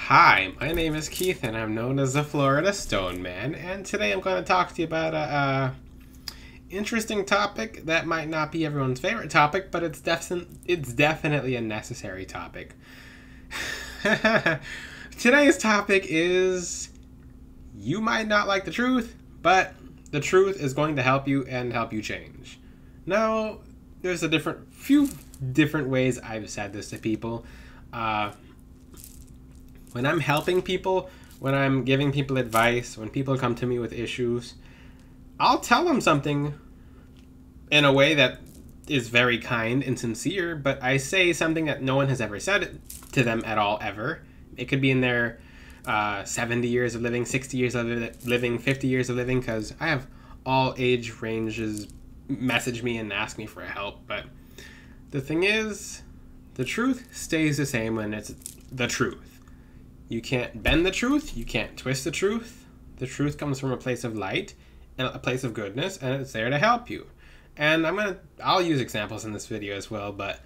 Hi, my name is Keith and I'm known as the Florida Stone Man, and today I'm going to talk to you about a interesting topic that might not be everyone's favorite topic, but it's definitely a necessary topic. Today's topic is, you might not like the truth, but the truth is going to help you and help you change. Now, there's a few different ways I've said this to people. When I'm helping people, when I'm giving people advice, when people come to me with issues, I'll tell them something in a way that is very kind and sincere, but I say something that no one has ever said to them at all, ever. It could be in their 70 years of living, 60 years of living, 50 years of living, because I have all age ranges message me and ask me for help. But the thing is, the truth stays the same when it's the truth. You can't bend the truth. You can't twist the truth. The truth comes from a place of light and a place of goodness, and it's there to help you. And I'll use examples in this video as well, but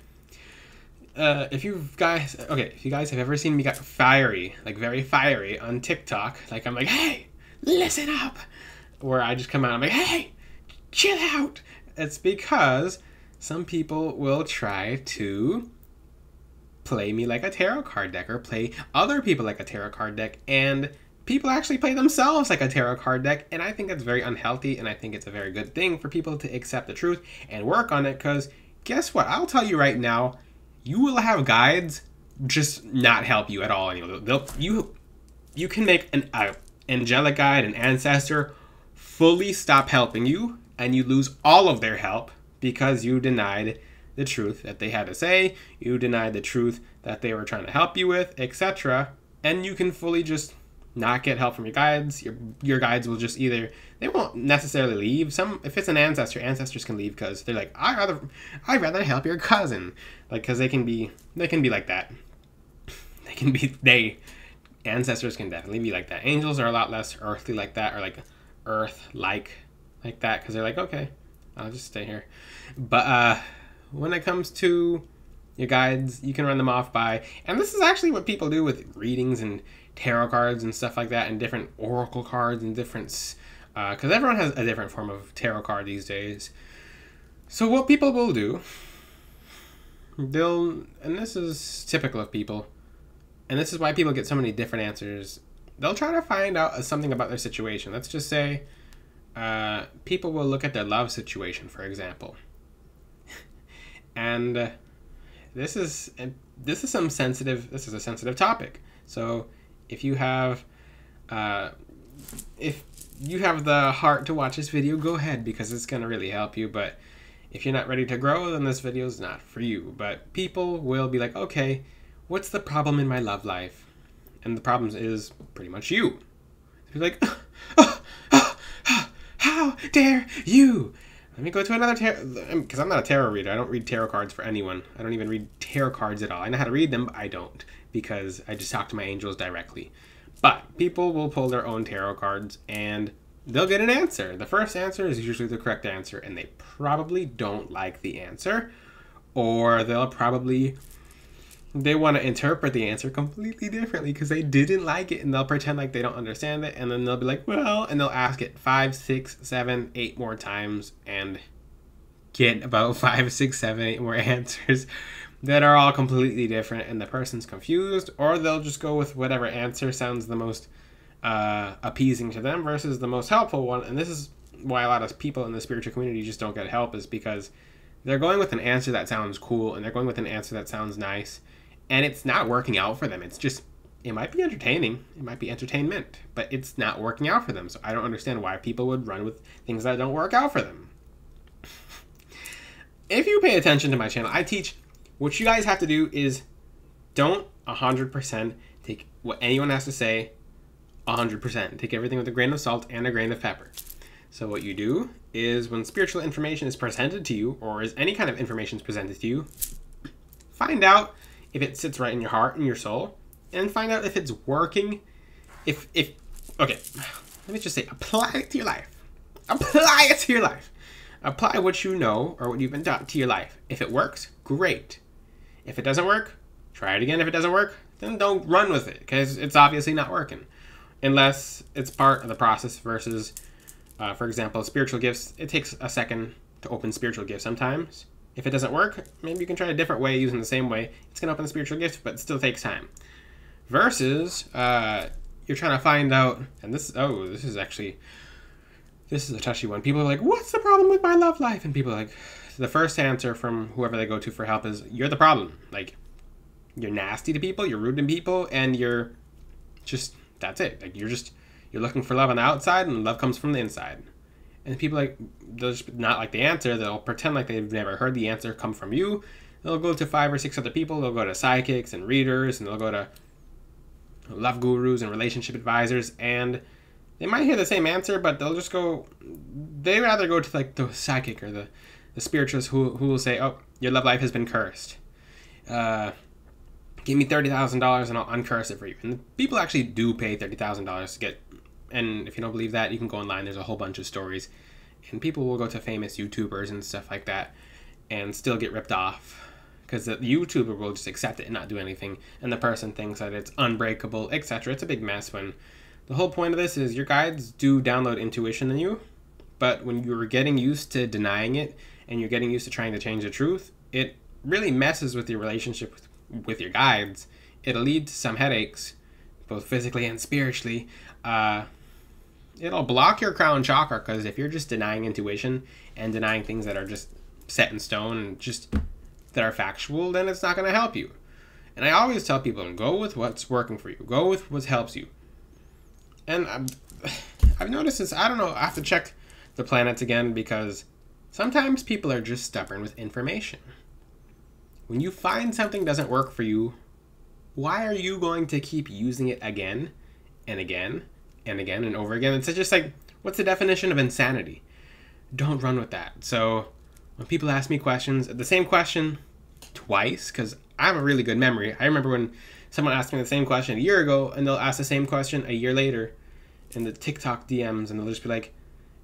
if you guys have ever seen me get fiery, like very fiery on TikTok, like I'm like, hey, listen up, where I just come out, I'm like, hey, chill out. It's because some people will try to play me like a tarot card deck or play other people like a tarot card deck, and people actually play themselves like a tarot card deck, and I think that's very unhealthy, and I think it's a very good thing for people to accept the truth and work on it, because guess what? I'll tell you right now, you will have guides just not help you at all anymore. You can make an angelic guide, an ancestor, fully stop helping you, and you lose all of their help because you denied the truth that they had to say, you denied the truth that they were trying to help you with, etc. And you can fully just not get help from your guides. Your guides will just they won't necessarily leave. If it's an ancestor, ancestors can leave because they're like, I'd rather help your cousin. Like, because they can be like that. Ancestors can definitely be like that. Angels are a lot less earthly like that, or like earth-like like that, because they're like, okay, I'll just stay here. But when it comes to your guides, you can run them off by, and this is actually what people do with readings and tarot cards and stuff like that, and different oracle cards and different, because everyone has a different form of tarot card these days. So what people will do, and this is typical of people, and this is why people get so many different answers, they'll try to find out something about their situation. Let's just say people will look at their love situation, for example. And this is a sensitive topic. So if you have the heart to watch this video, go ahead, because it's gonna really help you. But if you're not ready to grow, then this video is not for you. But people will be like, okay, what's the problem in my love life? And the problem is pretty much you. You're like, how dare you? Let me go to another tarot, because I'm not a tarot reader. I don't read tarot cards for anyone. I don't even read tarot cards at all. I know how to read them, but I don't, because I just talk to my angels directly. But people will pull their own tarot cards, and they'll get an answer. The first answer is usually the correct answer, and they probably don't like the answer, or they want to interpret the answer completely differently because they didn't like it, and they'll pretend like they don't understand it, and then they'll be like, well, and they'll ask it 5, 6, 7, 8 more times and get about 5, 6, 7, 8 more answers that are all completely different, and the person's confused, or they'll just go with whatever answer sounds the most appeasing to them versus the most helpful one. And this is why a lot of people in the spiritual community just don't get help, is because they're going with an answer that sounds cool, and they're going with an answer that sounds nice, and it's not working out for them. It might be entertaining, it might be entertainment, but it's not working out for them. So I don't understand why people would run with things that don't work out for them. If you pay attention to my channel, I teach what you guys have to do is don't 100% take what anyone has to say 100%. Take everything with a grain of salt and a grain of pepper. So what you do is, when spiritual information is presented to you, or as any kind of information is presented to you, find out if it sits right in your heart and your soul, and find out if it's working. Okay, let me just say, apply it to your life. Apply it to your life. Apply what you know or what you've been taught to your life. If it works, great. If it doesn't work, try it again. If it doesn't work, then don't run with it, because it's obviously not working. Unless it's part of the process versus, for example, spiritual gifts. It takes a second to open spiritual gifts sometimes. If it doesn't work, maybe you can try a different way using the same way. It's going to open the spiritual gift, but it still takes time. Versus, you're trying to find out, and this is a touchy one. People are like, what's the problem with my love life? And people are like, the first answer from whoever they go to for help is, you're the problem. Like, you're nasty to people, you're rude to people, and you're just, that's it. Like, you're looking for love on the outside, and love comes from the inside. And people, like, they'll just not like the answer. They'll pretend like they've never heard the answer come from you. They'll go to 5 or 6 other people. They'll go to psychics and readers, and they'll go to love gurus and relationship advisors, and they might hear the same answer, but they rather go to like the psychic or the spiritualist who will say, oh, your love life has been cursed. Give me $30,000 and I'll uncurse it for you. And people actually do pay $30,000 to get, and if you don't believe that, you can go online. There's a whole bunch of stories, and people will go to famous YouTubers and stuff like that and still get ripped off, because the YouTuber will just accept it and not do anything, and the person thinks that it's unbreakable, etc. It's a big mess. When the whole point of this is your guides do download intuition in you, but when you're getting used to denying it and you're getting used to trying to change the truth, it really messes with your relationship with your guides. It'll lead to some headaches, both physically and spiritually. It'll block your crown chakra, because if you're just denying intuition and denying things that are just set in stone and just that are factual, then it's not going to help you. And I always tell people, go with what's working for you. Go with what helps you. And I've noticed this, I don't know, I have to check the planets again, because sometimes people are just stubborn with information. When you find something doesn't work for you, why are you going to keep using it again and again and again and over again? It's just like, what's the definition of insanity? Don't run with that. So when people ask me questions, the same question twice, because I have a really good memory. I remember when someone asked me the same question a year ago, and they'll ask the same question a year later in the TikTok DMs, and they'll just be like,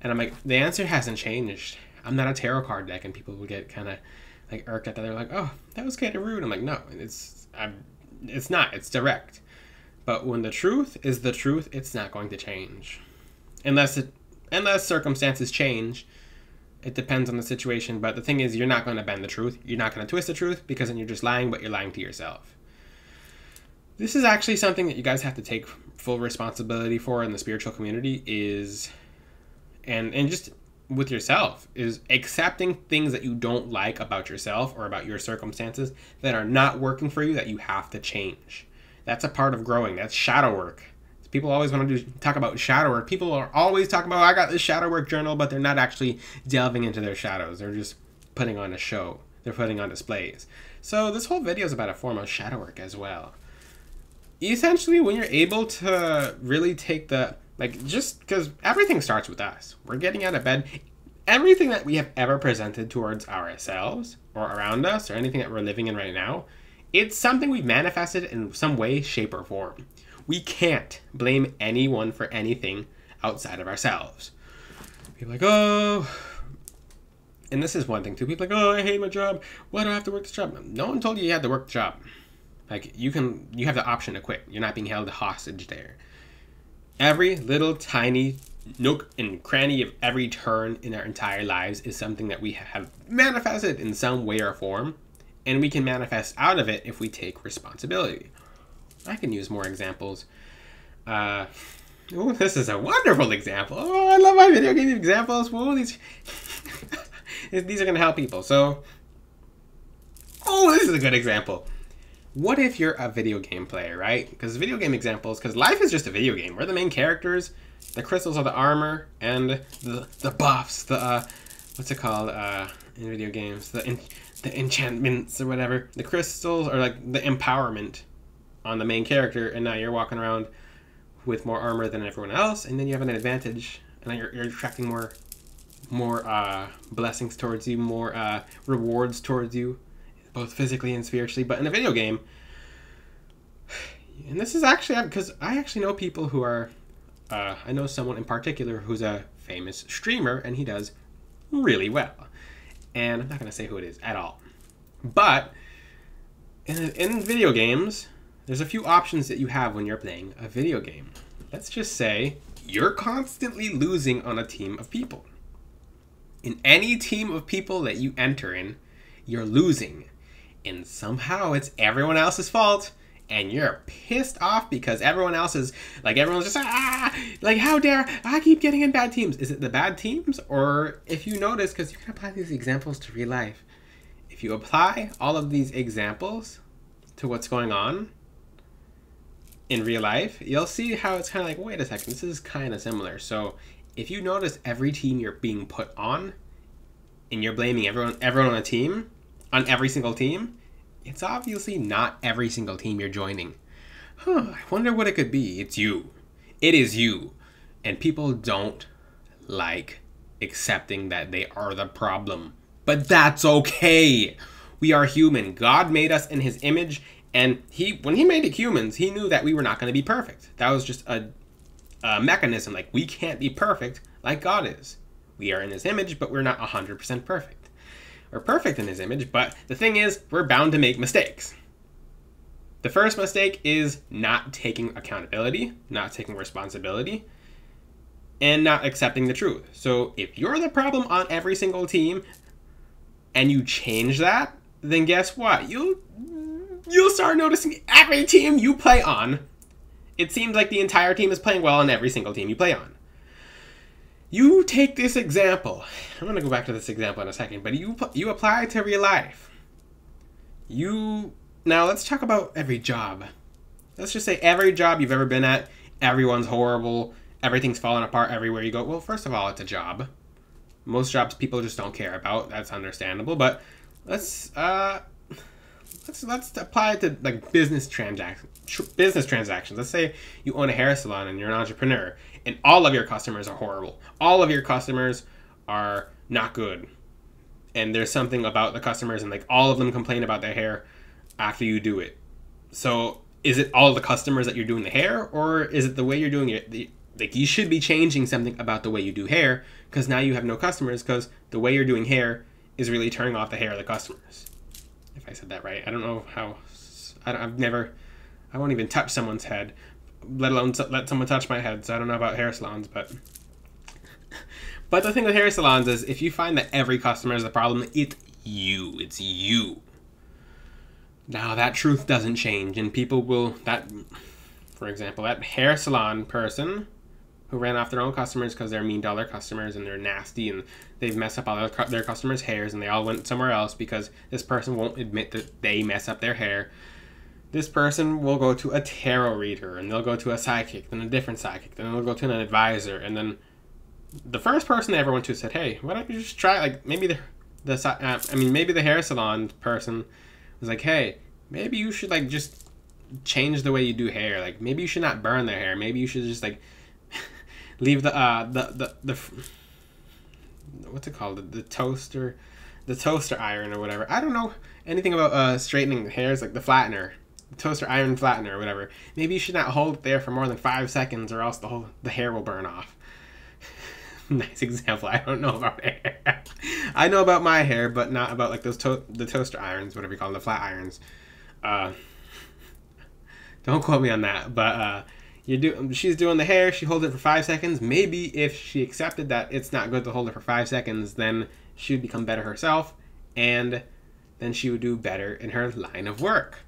and I'm like, the answer hasn't changed. I'm not a tarot card deck, and people will get kind of like irked at that. They're like, oh, that was kind of rude. I'm like, no, it's not. It's direct. But when the truth is the truth, it's not going to change, unless circumstances change. It depends on the situation, but the thing is, you're not going to bend the truth. You're not going to twist the truth, because then you're just lying, but you're lying to yourself. This is actually something that you guys have to take full responsibility for in the spiritual community, is, and just with yourself, is accepting things that you don't like about yourself or about your circumstances that are not working for you, that you have to change. That's a part of growing. That's shadow work. People always want to talk about shadow work. People are always talking about, I got this shadow work journal, but they're not actually delving into their shadows. They're just putting on a show. They're putting on displays. So this whole video is about a form of shadow work as well. Essentially, when you're able to really take the, like, just because everything starts with us. We're getting out of bed. Everything that we have ever presented towards ourselves or around us or anything that we're living in right now, it's something we've manifested in some way, shape, or form. We can't blame anyone for anything outside of ourselves. People are like, oh, and this is one thing too. People are like, oh, I hate my job. Why do I have to work this job? No one told you had to work the job. Like, you have the option to quit. You're not being held hostage there. Every little tiny nook and cranny of every turn in our entire lives is something that we have manifested in some way or form, and we can manifest out of it if we take responsibility. I can use more examples. Oh, this is a wonderful example. Oh, I love my video game examples. Whoa, these are going to help people. So, oh, this is a good example. What if you're a video game player, right? Because video game examples, because life is just a video game. We're the main characters. The crystals are the armor, and the buffs, what's it called in video games? The enchantments or whatever. The crystals are like the empowerment on the main character, and now you're walking around with more armor than everyone else, and then you have an advantage, and then you're attracting more blessings towards you, more rewards towards you, both physically and spiritually. But in a video game, and this is actually because I actually know people who are, I know someone in particular who's a famous streamer, and he does really well. And I'm not going to say who it is at all. But in video games, There's a few options that you have when you're playing a video game. Let's just say you're constantly losing on a team of people. In any team of people that you enter in, you're losing. And somehow it's everyone else's fault. And you're pissed off because everyone else is, like, everyone's just, like, how dare I keep getting in bad teams? Is it the bad teams? Or if you notice, because you can apply these examples to real life. If you apply all of these examples to what's going on in real life, you'll see how it's kind of like, wait a second, this is kind of similar. So if you notice every team you're being put on, and you're blaming everyone on a team, on every single team, it's obviously not every single team you're joining. I wonder what it could be. It's you. It is you. And people don't like accepting that they are the problem. But that's okay. We are human. God made us in his image, and when he made it humans, he knew that we were not going to be perfect. That was just a mechanism. Like, we can't be perfect like God is. We are in his image, but we're not 100% perfect. We're perfect in his image, but the thing is, we're bound to make mistakes. The first mistake is not taking accountability, not taking responsibility, and not accepting the truth. So if you're the problem on every single team, and you change that, then guess what? You'll start noticing every team you play on, it seems like the entire team is playing well on every single team you play on. You take this example. I'm going to go back to this example in a second, but you apply it to real life. Now let's talk about every job. Let's just say every job you've ever been at, everyone's horrible, everything's falling apart everywhere you go. Well, first of all, it's a job. Most jobs people just don't care about. That's understandable, but let's apply it to, like, business transactions. Let's say you own a hair salon and you're an entrepreneur, and all of your customers are horrible. All of your customers are not good. And there's something about the customers, and, like, all of them complain about their hair after you do it. So is it all the customers that you're doing the hair, or is it the way you're doing it? Like, you should be changing something about the way you do hair, because now you have no customers, because the way you're doing hair is really turning off the hair of the customers. If I said that right. I don't know how. I won't even touch someone's head, let alone let someone touch my head, so I don't know about hair salons, but the thing with hair salons is, if you find that every customer is the problem, it's you. Now, that truth doesn't change, and people will, for example, that hair salon person who ran off their own customers because they're mean to all their customers and they're nasty and they've messed up all their customers' hairs, and they all went somewhere else because this person won't admit that they mess up their hair. This person will go to a tarot reader, and they'll go to a psychic, then a different psychic, then they'll go to an advisor, and then the first person they ever went to said, hey, why don't you just try, like, maybe maybe the hair salon person was like, hey, maybe you should, like, just change the way you do hair. Like, maybe you should not burn their hair. Maybe you should just, like, leave the what's it called? The toaster iron or whatever. I don't know anything about straightening hairs, like the flattener. The toaster iron flattener or whatever. Maybe you should not hold it there for more than 5 seconds, or else the hair will burn off. Nice example. I don't know about hair. I know about my hair, but not about, like, those the toaster irons, whatever you call them, the flat irons. Don't quote me on that. But she's doing the hair. She holds it for 5 seconds. Maybe if she accepted that it's not good to hold it for 5 seconds, then she would become better herself, and then she would do better in her line of work.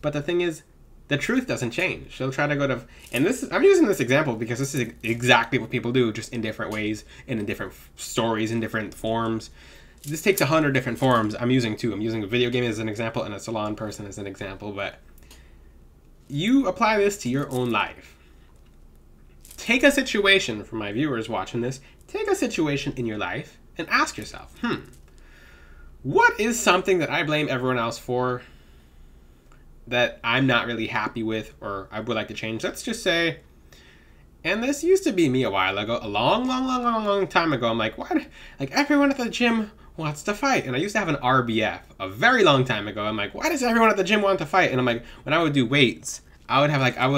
But the thing is, the truth doesn't change. She'll try to go to, and I'm using this example because this is exactly what people do, just in different ways and in different stories, in different forms. This takes 100 different forms. I'm using a video game as an example and a salon person as an example, but you apply this to your own life. Take a situation, for my viewers watching this, take a situation in your life and ask yourself, what is something that I blame everyone else for that I'm not really happy with, or I would like to change? Let's just say, and this used to be me a while ago, a long time ago. I'm like, what? Like, everyone at the gym wants to fight. And I used to have an RBF a very long time ago. I'm like, why does everyone at the gym want to fight? And I'm like, when I would do weights, I would have, like, I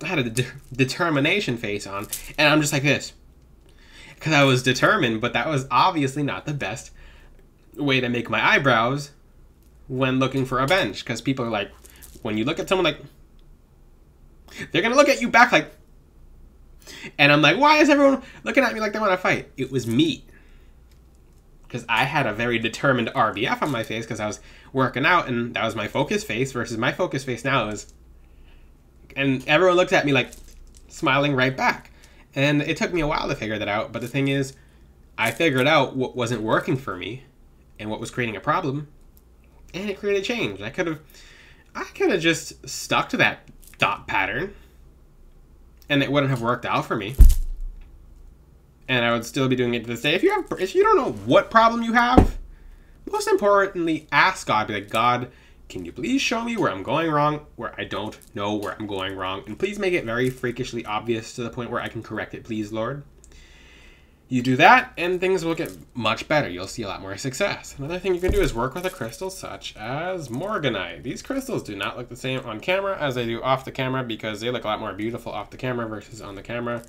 had a determination face on, and I'm just like this. Because I was determined, but that was obviously not the best way to make my eyebrows when looking for a bench. Because people are like, when you look at someone like, They're gonna look at you back like, and I'm like, why is everyone looking at me like they want to fight? It was me. Because I had a very determined RBF on my face because I was working out, and that was my focus face versus my focus face now is, and everyone looked at me like smiling right back. And it took me a while to figure that out, but the thing is, I figured out what wasn't working for me and what was creating a problem, and it created change. I could have just stuck to that thought pattern, and it wouldn't have worked out for me. And I would still be doing it to this day. If you don't know what problem you have, most importantly, ask God. Be like, God, can you please show me where I'm going wrong, where I don't know where I'm going wrong, and please make it very freakishly obvious to the point where I can correct it, please, Lord. You do that, and things will get much better. You'll see a lot more success. Another thing you can do is work with a crystal such as Morganite. These crystals do not look the same on camera as they do off the camera because they look a lot more beautiful off the camera versus on the camera.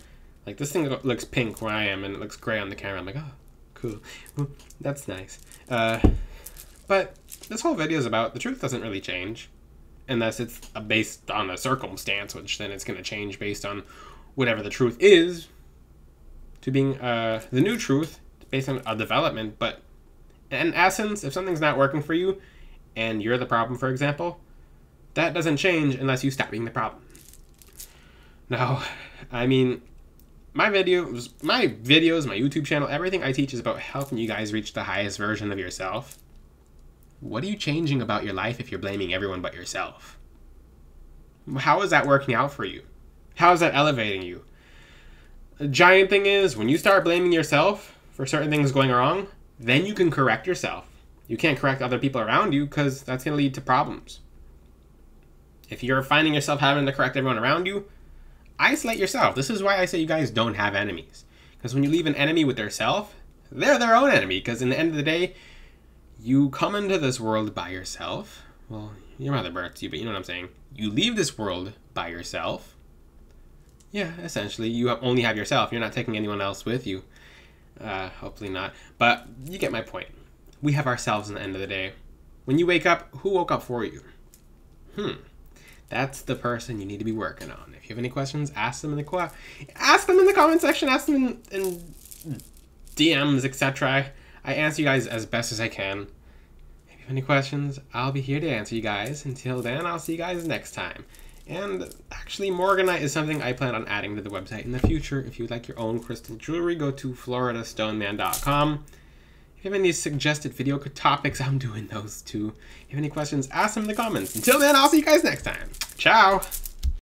Like, this thing looks pink where I am, and it looks gray on the camera. I'm like, oh, cool. Well, that's nice. But this whole video is about the truth doesn't really change unless it's based on a circumstance, which then it's going to change based on whatever the truth is to being the new truth based on a development. But in essence, if something's not working for you and you're the problem, for example, that doesn't change unless you stop being the problem. Now, I mean, my videos, my YouTube channel, everything I teach is about helping you guys reach the highest version of yourself. What are you changing about your life if you're blaming everyone but yourself? How is that working out for you? How is that elevating you? The giant thing is, when you start blaming yourself for certain things going wrong, then you can correct yourself. You can't correct other people around you because that's going to lead to problems. If you're finding yourself having to correct everyone around you, isolate yourself. This is why I say you guys don't have enemies. Because when you leave an enemy with their self, they're their own enemy. Because in the end of the day, you come into this world by yourself. Well, your mother births you, but you know what I'm saying. You leave this world by yourself. Yeah, essentially, you only have yourself. You're not taking anyone else with you. Hopefully not. But you get my point. We have ourselves in the end of the day. When you wake up, who woke up for you? That's the person you need to be working on. If you have any questions, ask them in the comment section, ask them in DMs, etc. I answer you guys as best as I can. If you have any questions, I'll be here to answer you guys. Until then, I'll see you guys next time. And actually, Morganite is something I plan on adding to the website in the future. If you'd like your own crystal jewelry, go to floridastoneman.com. If you have any suggested video topics, I'm doing those too. If you have any questions, ask them in the comments. Until then, I'll see you guys next time. Ciao!